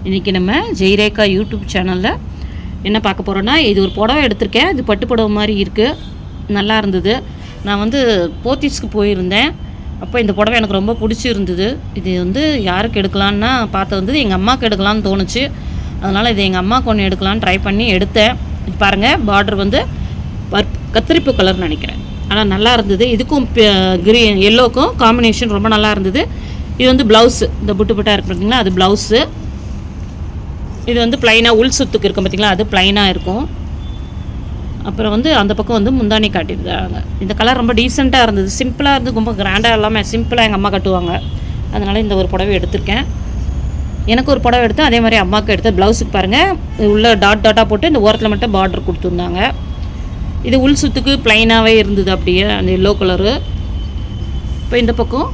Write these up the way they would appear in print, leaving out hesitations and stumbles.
இன்றைக்கி நம்ம ஜெய்ரேகா யூடியூப் சேனலில் என்ன பார்க்க போகிறோன்னா, இது ஒரு புடவை எடுத்திருக்கேன். இது பட்டு புடவை மாதிரி இருக்குது, நல்லா இருந்தது. நான் வந்து போத்தீஸ்க்கு போயிருந்தேன். அப்போ இந்த புடவை எனக்கு ரொம்ப பிடிச்சிருந்தது. இது வந்து யாருக்கு எடுக்கலான்னா பார்த்து வந்தது எங்கள் அம்மாவுக்கு எடுக்கலான்னு தோணுச்சு. அதனால் இது எங்கள் அம்மாவுக்கு ஒன்று எடுக்கலான்னு ட்ரை பண்ணி எடுத்தேன். இது பாருங்கள், பார்டர் வந்து கத்திரிப்பு கலர்னு நினைக்கிறேன். ஆனால் நல்லா இருந்தது. இதுக்கும் கிரீன் எல்லோக்கும் காம்பினேஷன் ரொம்ப நல்லா இருந்தது. இது வந்து ப்ளவுஸு, இந்த புட்டு புட்டாக இருக்கு பார்த்தீங்களா, அது ப்ளவுஸு. இது வந்து ப்ளைனாக உள் சுத்துக்கு இருக்கும் பார்த்திங்களா, அது ப்ளைனாக இருக்கும். அப்புறம் வந்து அந்த பக்கம் வந்து முந்தானி காட்டியிருக்காங்க. இந்த கலர் ரொம்ப டீசெண்டாக இருந்தது, சிம்பிளாக இருந்து ரொம்ப கிராண்டாக இல்லாமல் சிம்பிளாக எங்கள் அம்மா கட்டுவாங்க. அதனால் இந்த ஒரு புடவை எடுத்திருக்கேன். எனக்கு ஒரு புடவை எடுத்தேன், அதே மாதிரி அம்மாவுக்கு எடுத்தேன். ப்ளவுஸுக்கு பாருங்கள், உள்ளே டாட் டாட்டாக போட்டு இந்த ஓரத்தில் மட்டும் பார்டர் கொடுத்துருந்தாங்க. இது உள் சுத்துக்கு ப்ளைனாகவே இருந்தது, அப்படியே அந்த எல்லோ கலரு. இப்போ இந்த பக்கம்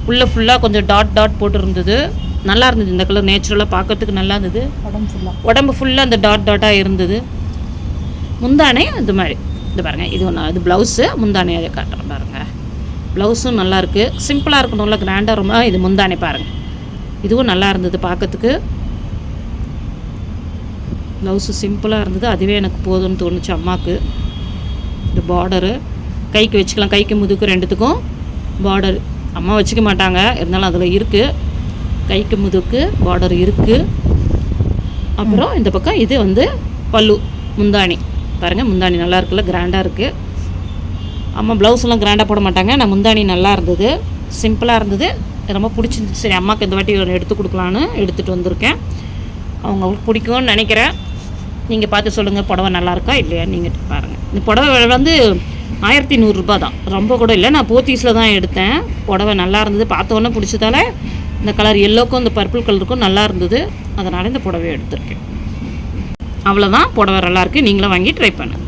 உள்ளே ஃபுல்லாக கொஞ்சம் டாட் டாட் போட்டு இருந்தது, நல்லா இருந்தது. இந்த கலர் நேச்சுரலாக பார்க்கறதுக்கு நல்லா இருந்தது. உடம்பு ஃபுல்லாக அந்த டாட் டாட்டாக இருந்தது. முந்தானே அது மாதிரி இது பாருங்கள், இது ஒன்று, அது ப்ளவுஸு. முந்தானே அதை காட்டுறேன் பாருங்கள். ப்ளவுஸும் நல்லாயிருக்கு, சிம்பிளாக இருக்கணும்ல, கிராண்டாக ரொம்ப. இது முந்தானே பாருங்கள், இதுவும் நல்லா இருந்தது பார்க்கறதுக்கு. ப்ளவுஸு சிம்பிளாக இருந்தது, அதுவே எனக்கு போதும்னு தோணுச்சு அம்மாவுக்கு. இந்த பார்டரு கைக்கு வச்சுக்கலாம், கைக்கு முதுக்கு ரெண்டுத்துக்கும் பார்டர். அம்மா வச்சுக்க மாட்டாங்க, இருந்தாலும் அதில் இருக்குது. கைக்கு முதுக்கு பார்டர் இருக்குது. அப்புறம் இந்த பக்கம் இது வந்து பல்லு, முந்தானி பாருங்கள். முந்தானி நல்லா இருக்குல்ல, கிராண்டாக இருக்குது. அம்மா ப்ளவுஸ்லாம் கிராண்டாக போட மாட்டாங்க. நான் முந்தானி நல்லா இருந்தது, சிம்பிளாக இருந்தது, ரொம்ப பிடிச்சிருந்துச்சு. சரி, அம்மாவுக்கு இந்த வாட்டி எடுத்து கொடுக்கலான்னு எடுத்துகிட்டு வந்திருக்கேன். அவங்களுக்கு பிடிக்கும்னு நினைக்கிறேன். நீங்கள் பார்த்து சொல்லுங்கள், புடவை நல்லாயிருக்கா இல்லையா நீங்கள் பாருங்கள். இந்த புடவை வந்து 1100 ரூபா தான், ரொம்ப கூட இல்லை. நான் போத்தீஸில் தான் எடுத்தேன். புடவை நல்லா இருந்தது, பார்த்தோன்னே பிடிச்சதால இந்த கலர் எல்லோக்கும் இந்த பர்பிள் கலருக்கும் நல்லா இருந்தது. அதனால் இந்த புடவை எடுத்திருக்கேன். அவ்வளோதான், புடவை நல்லாயிருக்கு. நீங்களும் வாங்கி ட்ரை பண்ணுங்கள்.